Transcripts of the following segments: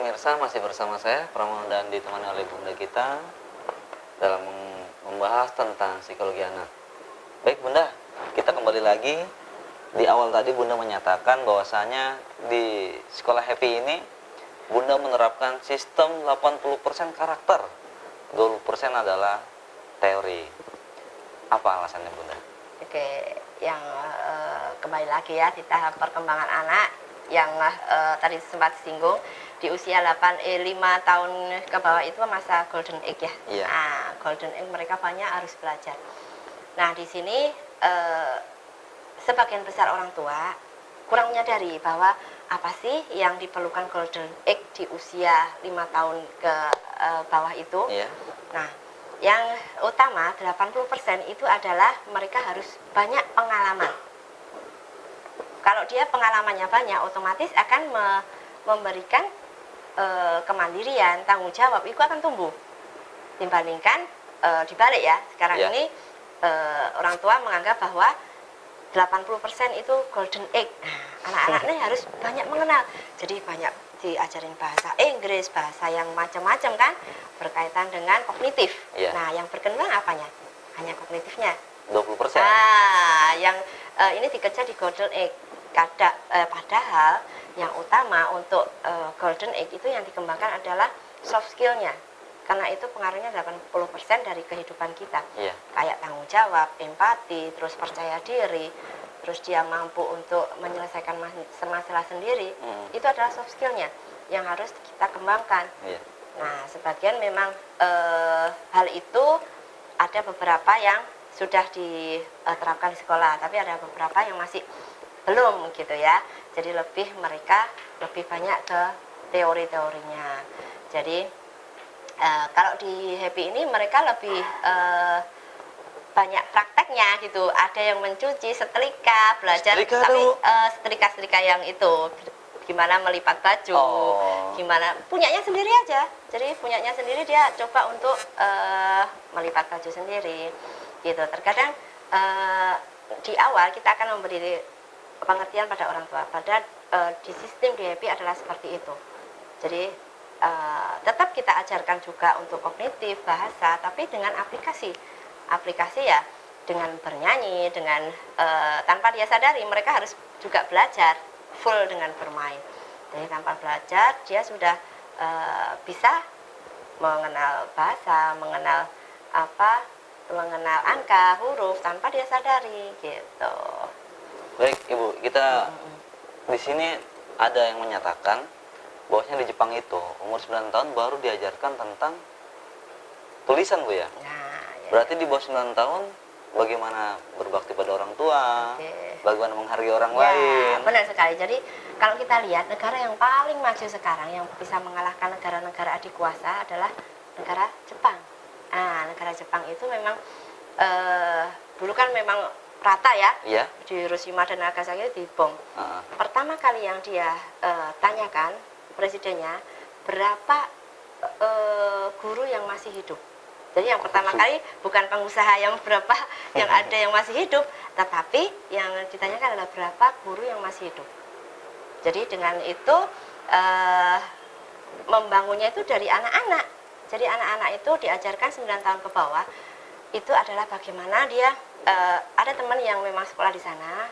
pemirsa, masih bersama saya Pramono dan ditemani oleh Bunda kita dalam membahas tentang psikologi anak. Baik Bunda, kita kembali lagi. Di awal tadi Bunda menyatakan bahwasanya di sekolah Happy ini Bunda menerapkan sistem 80% karakter, 20% adalah teori. Apa alasannya Bunda? Oke, yang kembali lagi ya di tahap perkembangan anak yang tadi sempat singgung di usia 5 tahun ke bawah itu masa golden age ya. Iya. Nah, golden age mereka banyak harus belajar. Nah, di sini sebagian besar orang tua kurang menyadari bahwa apa sih yang diperlukan golden age di usia 5 tahun ke bawah itu. Iya. Nah, yang utama 80% itu adalah mereka harus banyak pengalaman. Kalau dia pengalamannya banyak, otomatis akan memberikan kemandirian, tanggung jawab itu akan tumbuh. Dibandingkan dibalik ya, sekarang ini orang tua menganggap bahwa 80% itu golden age. Anak-anak ini harus banyak mengenal. Jadi banyak diajarin bahasa Inggris, bahasa yang macam-macam kan, berkaitan dengan kognitif. Nah, yang berkembang apanya? Hanya kognitifnya. 20%. Yang ini dikejar di golden age. Padahal yang utama untuk golden age itu yang dikembangkan adalah soft skill-nya. Karena itu pengaruhnya 80% dari kehidupan kita. Kayak tanggung jawab, empati, terus percaya diri, terus dia mampu untuk menyelesaikan masalah sendiri. Itu adalah soft skill-nya yang harus kita kembangkan. Nah, sebagian memang hal itu ada beberapa yang sudah diterapkan di sekolah, tapi ada beberapa yang masih belum gitu ya. Jadi mereka lebih banyak ke teori-teorinya. Jadi kalau di Happy ini mereka lebih banyak prakteknya gitu. Ada yang mencuci, setrika, belajar tapi setrika yang itu gimana melipat baju, gimana punyanya sendiri aja. Jadi punyanya sendiri dia coba untuk melipat baju sendiri gitu. Terkadang di awal kita akan memberi pengertian pada orang tua. Padahal di sistem di Happy adalah seperti itu. Jadi tetap kita ajarkan juga untuk kognitif, bahasa, tapi dengan aplikasi ya, dengan bernyanyi, dengan tanpa dia sadari mereka harus juga belajar full dengan bermain. Jadi tanpa belajar dia sudah bisa mengenal bahasa, mengenal angka, huruf tanpa dia sadari gitu. Baik Ibu, kita di sini ada yang menyatakan bahwasanya di Jepang itu umur 9 tahun baru diajarkan tentang tulisan Bu ya. Berarti di bawah 9 tahun bagaimana berbakti pada orang tua, bagaimana menghargai orang lain. Benar sekali. Jadi kalau kita lihat negara yang paling maju sekarang yang bisa mengalahkan negara-negara adik kuasa adalah negara Jepang. Nah, negara Jepang itu memang dulu kan memang rata ya, di Hiroshima dan Nagasaki dibom. Pertama kali yang dia tanyakan presidennya, berapa guru yang masih hidup. Jadi yang pertama kali bukan pengusaha yang berapa yang ada yang masih hidup, tetapi yang ditanyakan adalah berapa guru yang masih hidup. Jadi dengan itu membangunnya itu dari anak-anak. Jadi anak-anak itu diajarkan 9 tahun ke bawah, itu adalah bagaimana dia ada teman yang memang sekolah di sana,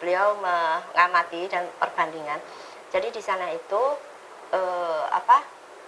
beliau mengamati dan perbandingan. Jadi di sana itu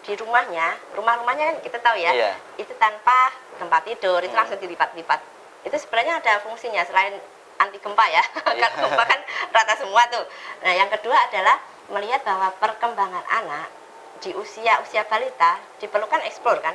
di rumahnya kan kita tahu ya, itu tanpa tempat tidur, itu langsung dilipat-lipat. Itu sebenarnya ada fungsinya selain anti gempa ya, kan gempa kan rata semua tuh. Nah, yang kedua adalah melihat bahwa perkembangan anak di usia balita diperlukan eksplor kan.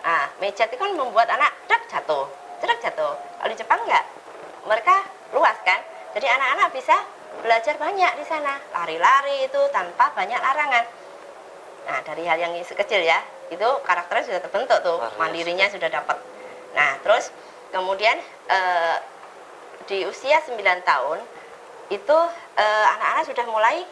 Nah, meja itu kan membuat anak jatuh. Kalau di Jepang enggak, mereka luas kan. Jadi anak-anak bisa belajar banyak di sana, lari-lari itu tanpa banyak larangan. Nah, dari hal yang sekecil ya, itu karakternya sudah terbentuk tuh, mandirinya sudah dapat. Nah, terus kemudian di usia 9 tahun itu anak-anak sudah mulai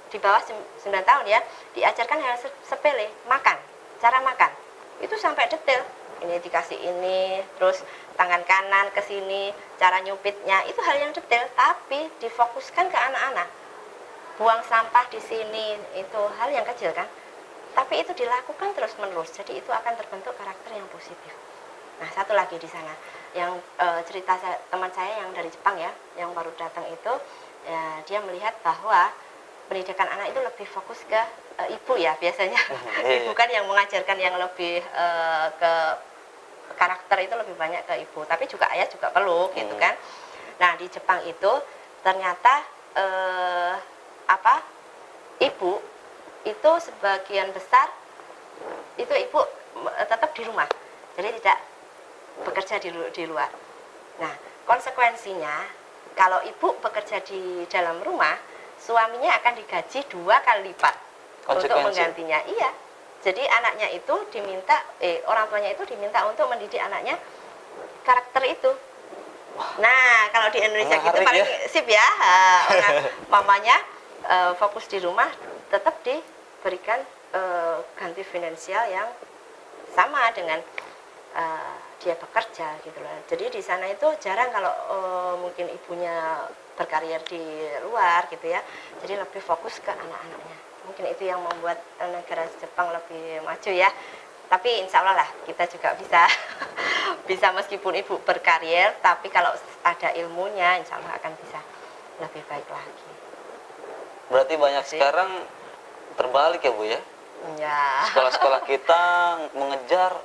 di bawah 9 tahun ya, diajarkan hal sepele, cara makan. Itu sampai detail. Ini dikasih ini, terus tangan kanan ke sini, cara nyupitnya, itu hal yang detail, tapi difokuskan ke anak-anak. buang sampah di sini, itu hal yang kecil kan, tapi itu dilakukan terus menerus, jadi itu akan terbentuk karakter yang positif. Nah, satu lagi di sana yang cerita teman saya yang dari Jepang ya, yang baru datang itu ya, dia melihat bahwa pendidikan anak itu lebih fokus ke ibu ya biasanya. Ibu kan yang mengajarkan, yang lebih ke karakter itu lebih banyak ke ibu, tapi juga ayah juga perlu gitu kan. Nah, di Jepang itu ternyata ibu itu sebagian besar itu ibu tetap di rumah, jadi tidak bekerja di luar. Nah, konsekuensinya kalau ibu bekerja di dalam rumah, suaminya akan digaji 2 kali lipat untuk menggantinya. Iya, jadi anaknya itu diminta, orang tuanya itu diminta untuk mendidik anaknya karakter itu. Nah, kalau di Indonesia gitu paling sip ya, orang mamanya fokus di rumah, tetap diberikan ganti finansial yang sama dengan dia bekerja gitu loh. Jadi di sana itu jarang kalau mungkin ibunya berkarir di luar gitu ya. Jadi lebih fokus ke anak-anaknya. Mungkin itu yang membuat negara Jepang lebih maju ya. Tapi insya Allah lah kita juga bisa bisa meskipun ibu berkarir, tapi kalau ada ilmunya insya Allah akan bisa lebih baik lagi. Berarti banyak sekarang terbalik ya Bu ya? Ya. Sekolah-sekolah kita mengejar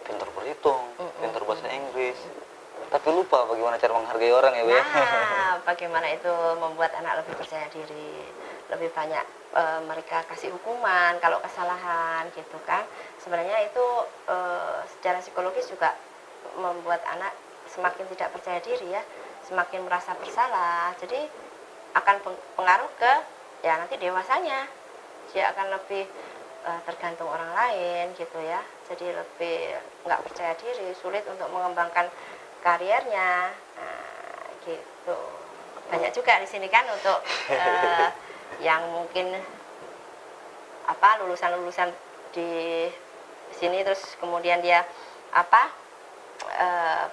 pintar berhitung, pintar bahasa Inggris, tapi lupa bagaimana cara menghargai orang ya Bu ya? Nah, bagaimana itu membuat anak lebih percaya diri, lebih banyak mereka kasih hukuman kalau kesalahan gitu kan. Sebenarnya itu secara psikologis juga membuat anak semakin tidak percaya diri ya, semakin merasa bersalah. Jadi akan pengaruh ke ya nanti dewasanya, dia akan lebih tergantung orang lain gitu ya, jadi lebih nggak percaya diri, sulit untuk mengembangkan kariernya. Nah, gitu. Banyak juga di sini kan untuk yang mungkin lulusan di sini terus kemudian dia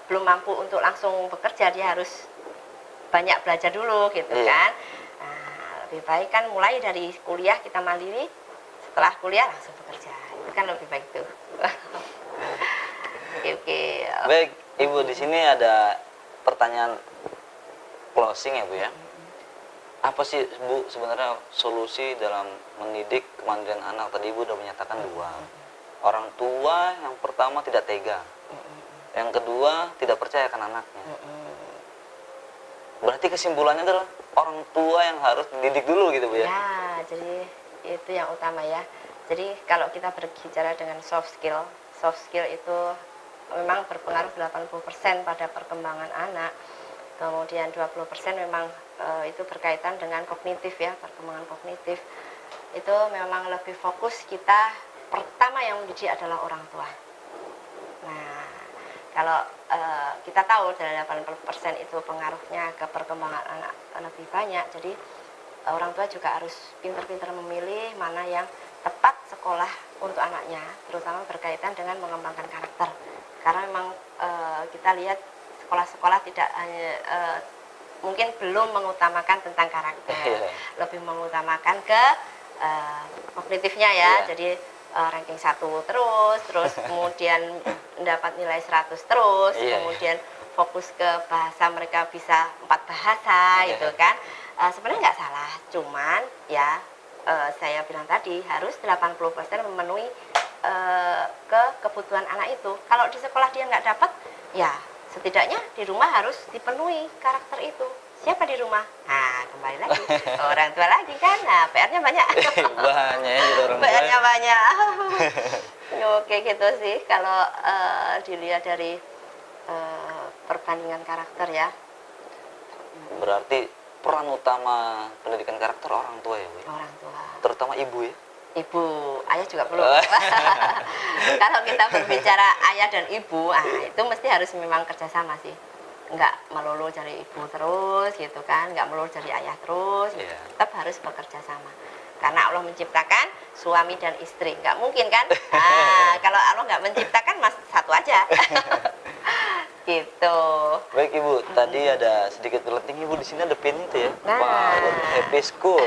belum mampu untuk langsung bekerja, dia harus banyak belajar dulu gitu kan. Nah, lebih baik kan mulai dari kuliah kita mandiri, setelah kuliah langsung bekerja, itu kan lebih baik tuh. Oke. Baik, Ibu, di sini ada pertanyaan closing ya Bu ya. Apa sih Bu sebenarnya solusi dalam mendidik kemandirian anak? Tadi Ibu udah menyatakan 2. Orang tua yang pertama tidak tega, yang kedua tidak percaya akan anaknya. Berarti kesimpulannya adalah orang tua yang harus dididik dulu gitu Bu ya? Ya, jadi itu yang utama ya. Jadi kalau kita berbicara dengan soft skill itu memang berpengaruh 80% pada perkembangan anak. Kemudian 20% memang itu berkaitan dengan kognitif ya, perkembangan kognitif. Itu memang lebih fokus kita, pertama yang mendidik adalah orang tua. Nah, kalau kita tahu dari 80% itu pengaruhnya ke perkembangan anak lebih banyak, jadi orang tua juga harus pintar-pintar memilih mana yang tepat sekolah untuk anaknya, terutama berkaitan dengan mengembangkan karakter. Karena memang kita lihat sekolah-sekolah tidak hanya mungkin belum mengutamakan tentang karakter, lebih mengutamakan ke kognitifnya ya. Jadi ranking 1 terus kemudian mendapat nilai 100 terus, kemudian fokus ke bahasa, mereka bisa 4 bahasa gitu kan. Sebenarnya nggak salah, cuman ya saya bilang tadi harus 80% memenuhi ke kebutuhan anak itu. Kalau di sekolah dia nggak dapat, ya setidaknya di rumah harus dipenuhi karakter itu. Siapa di rumah? Nah, kembali lagi orang tua lagi kan. Nah, PR-nya banyak. Banyak ya gitu orang tua. PR-nya banyak. Oke gitu sih kalau dilihat dari perbandingan karakter ya. Berarti peran utama pendidikan karakter orang tua ya Bu? Orang tua. Terutama ibu ya? Ibu, ayah juga perlu. Kalau kita berbicara ayah dan ibu, itu mesti harus memang kerjasama sih. Nggak melulu dari ibu terus gitu kan, nggak melulu dari ayah terus, tetap harus bekerja sama. Karena Allah menciptakan suami dan istri, nggak mungkin kan? Kalau Allah nggak menciptakan mas satu aja. Gitu. Baik Ibu, tadi ada sedikit berlenting Ibu, di sini ada pin itu ya. Nah. Power Happy School.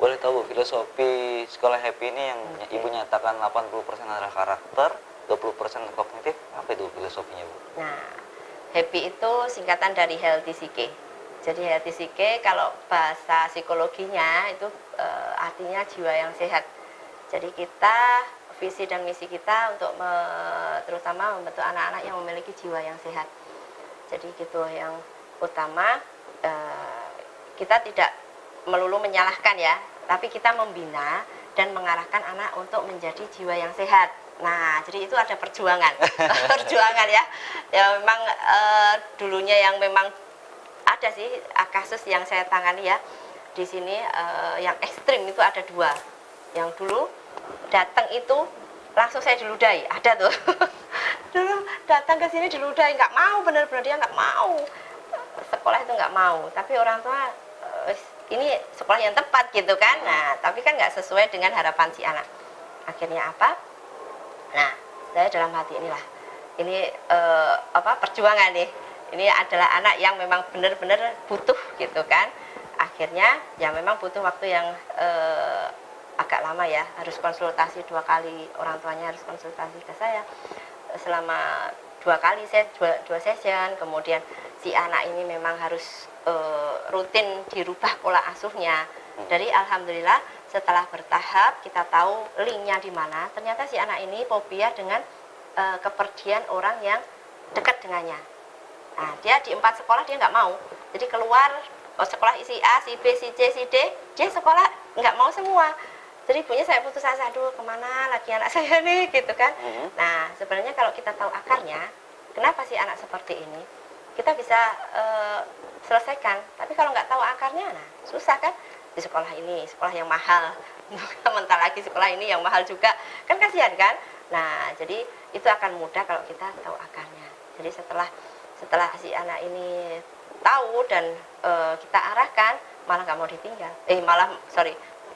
Boleh tahu Bu, filosofi sekolah Happy ini yang Ibu nyatakan 80% adalah karakter, 20% kognitif, apa itu filosofinya Bu? Nah, happy itu singkatan dari healthy psyche. Jadi healthy psyche kalau bahasa psikologinya itu artinya jiwa yang sehat. Jadi kita visi dan misi kita untuk terutama membentuk anak-anak yang memiliki jiwa yang sehat. Jadi gitu yang utama kita tidak melulu menyalahkan ya, tapi kita membina dan mengarahkan anak untuk menjadi jiwa yang sehat. Nah, jadi itu ada perjuangan, perjuangan ya. Ya memang dulunya yang memang ada sih kasus yang saya tangani ya. Di sini yang ekstrim itu ada 2. Yang dulu datang itu langsung saya diludahi, ada tuh. Dulu datang ke sini diludahi, nggak mau, benar-benar dia nggak mau. Sekolah itu nggak mau, tapi orang tua ini sekolah yang tepat gitu kan. Nah, tapi kan nggak sesuai dengan harapan si anak. Akhirnya apa? Nah, saya dalam hati inilah, ini perjuangan nih. Ini adalah anak yang memang benar-benar butuh gitu kan. Akhirnya ya memang butuh waktu yang agak lama ya, harus konsultasi 2 kali, orang tuanya harus konsultasi ke saya selama 2 kali, saya 2 session. Kemudian si anak ini memang harus rutin dirubah pola asuhnya. Dari alhamdulillah setelah bertahap kita tahu linknya di mana, ternyata si anak ini fobia dengan kepergian orang yang dekat dengannya. Nah, dia di 4 sekolah dia nggak mau, jadi keluar sekolah si A, si B, si C, si D, dia sekolah nggak mau semua. Jadi ibunya saya putus asa, aduh kemana lagi anak saya nih gitu kan. Nah, sebenarnya kalau kita tahu akarnya, kenapa sih anak seperti ini, kita bisa selesaikan. Tapi kalau nggak tahu akarnya, nah susah kan. Di sekolah ini, sekolah yang mahal, mental lagi sekolah ini yang mahal juga, kan kasihan kan. Nah, jadi itu akan mudah kalau kita tahu akarnya. Jadi setelah si anak ini tahu dan kita arahkan, malah nggak mau ditinggal.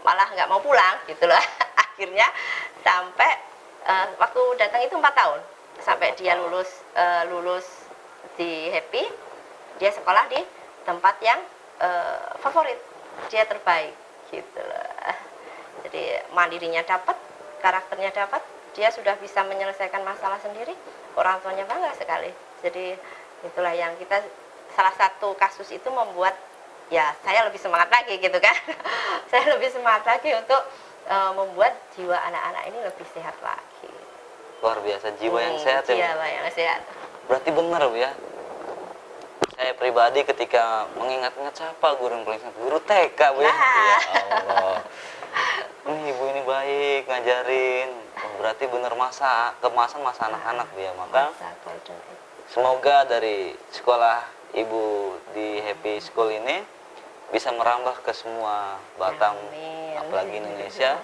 Malah nggak mau pulang gitu loh. Akhirnya sampai waktu datang itu 4 tahun sampai dia lulus di Happy, dia sekolah di tempat yang favorit, dia terbaik gitu loh. Jadi mandirinya dapat, karakternya dapat, dia sudah bisa menyelesaikan masalah sendiri, orang tuanya bangga sekali. Jadi itulah yang kita, salah satu kasus itu membuat ya saya lebih semangat lagi gitu kan. Saya lebih semangat lagi untuk membuat jiwa anak-anak ini lebih sehat lagi. Luar biasa, jiwa yang sehat ya. Jiwa yang sehat. Berarti benar Bu ya. Saya pribadi ketika mengingat-ingat siapa guru yang paling sehat, guru TK Bu ya. Ya Allah. Ini ibu ini baik ngajarin. Oh, berarti benar kemasan masa anak-anak Bu ya. Maka semoga dari sekolah ibu di Happy School ini bisa merambah ke semua Batam, Amin. apalagi Indonesia,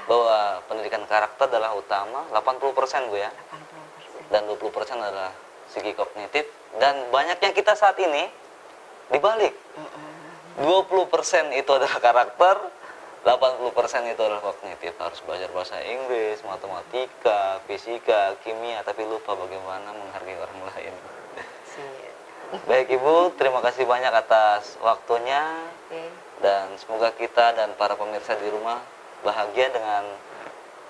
bahwa pendidikan karakter adalah utama, 80% Bu ya. 80%. Dan 20% adalah segi kognitif, dan banyaknya kita saat ini dibalik. 20% itu adalah karakter, 80% itu adalah kognitif. Harus belajar bahasa Inggris, matematika, fisika, kimia, tapi lupa bagaimana menghargai orang lain. Baik Ibu, terima kasih banyak atas waktunya. Dan semoga kita dan para pemirsa di rumah bahagia dengan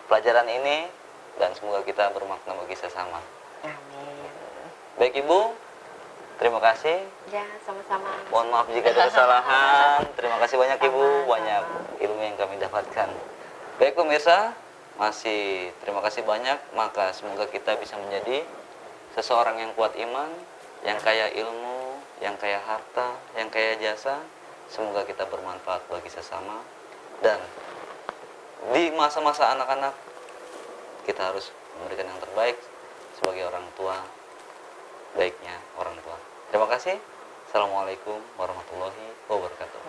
pelajaran ini, dan semoga kita bermakna bagi sesama. Amin. Baik Ibu, terima kasih. Ya, sama-sama. Mohon maaf jika ada kesalahan. Terima kasih banyak Ibu, Sama-sama. banyak ilmu yang kami dapatkan. Baik pemirsa, masih terima kasih banyak. Maka semoga kita bisa menjadi seseorang yang kuat iman, yang kaya ilmu, yang kaya harta, yang kaya jasa. Semoga kita bermanfaat bagi sesama. Dan di masa-masa anak-anak, kita harus memberikan yang terbaik sebagai orang tua, baiknya orang tua. Terima kasih. Assalamualaikum warahmatullahi wabarakatuh.